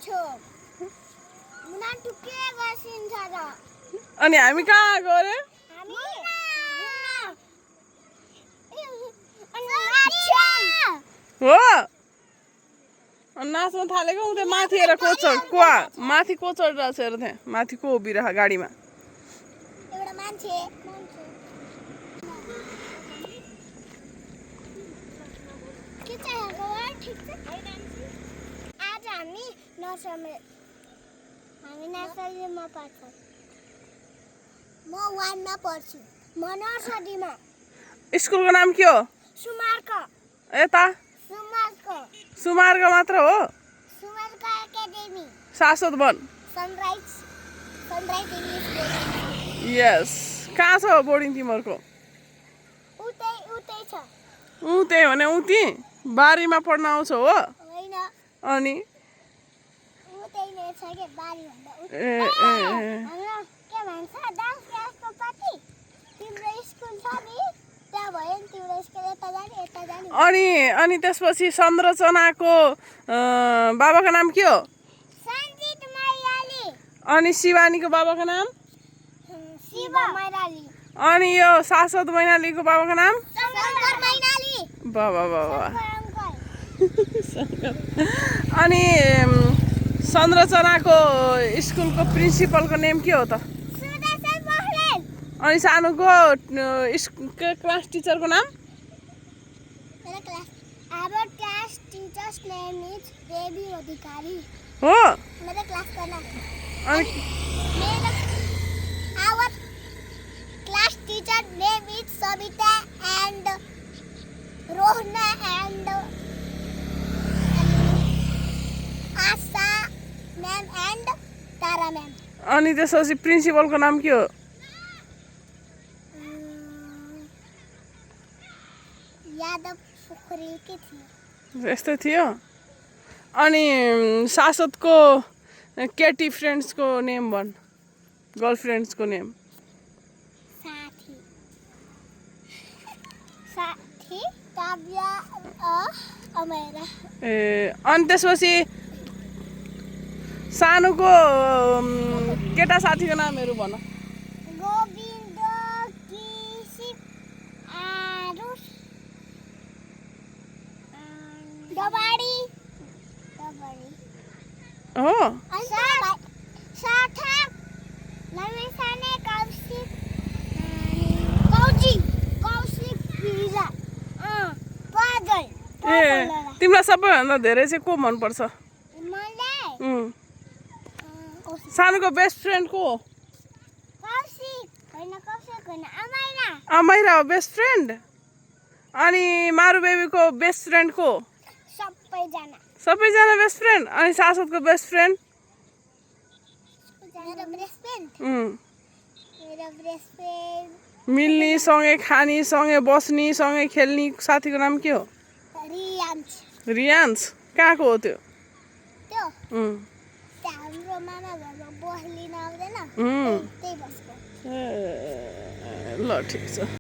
छौ मुना टुके गर्छिन्छ र अनि हामी कहाँ गयो रे हामी हो अनि नाच्न थालेको उतै माथि हेर को माथि को चढिरहेको छ हेर त्यहाँ माथि को उभिरह गाडीमा एउटा मान्छे के चाहिएको ठिक छ आज हामी नर्सरीमा पढ्छौँ म 1 मा पढ्छु म नर्सरीमा स्कुलको नाम के हो सुमार्क यता सुमार्ग मात्र हो सुमार्क एकाडेमी शाश्वत वन सनराइज इङ्ग्लिस यस कहाँ छ बोर्डिङ तिमीहरूको उतै छ उतै भने उति बारीमा पढ्न आउँछ हो होइन अनि उतै नै छ के बारी भन्दा उतै ए हाम्रो के भन्छ डान्स क्लासको पछि तिम्रो स्कुल छ नि त्यहाँ भयो नि तिम्रो स्कुल यता जाने अनि त्यसपछि संरचनाको बाबाको नाम के हो सञ्जित मैराली अनि शिवानीको बाबाको नाम शिव मैराली अनि यो शाश्वत मैनालीको बाबाको नाम शङ्कर मैनाली बाबा शङ्कर अनि संरचनाको स्कुलको प्रिन्सिपलको नेम के हो त सुदर्शन पोखरेल अनि सानोको क्लास टिचरको नाम Our class teacher's name is Devi Adhikari. हो मेरे क्लास का नाम अनि Our class teacher name is Sabita and Rohna and Asa ma'am and Tara ma'am. अनि त्यसपछि प्रिन्सिपलको नाम के हो यादव पोखरेल के थियो यस्तै थियो अनि शाश्वतको केटी फ्रेन्ड्सको नेम भन् गर्लफ्रेन्ड्सको नेम साथी काव्या अमेरा ए अनि त्यसपछि सानोको केटा साथीको नामहरू भन गोविन्द किसिप आरुष डबाडी हो सार्थक नमेसाने कौशिक भिजा पागल ए तिमीलाई सबैभन्दा धेरै चाहिँ को मनपर्छ मलाई सानोको बेस्ट फ्रेन्ड को हो कौशिक होइन अमाइरा अमाइरा हो बेस्ट फ्रेन्ड अनि मारु बेबीको बेस्ट फ्रेन्ड को सबैजना बेस्ट फ्रेन्ड अनि शाश्वतको बेस्ट फ्रेन्ड मिल्ने सँगै खाने सँगै बस्ने सँगै खेल्ने साथीको नाम के हो रियान्स कहाँको हो त्यो हाम्रो मामा घरमा बस्लिन आउँदैन त्यही बस्छ ल ठिक छ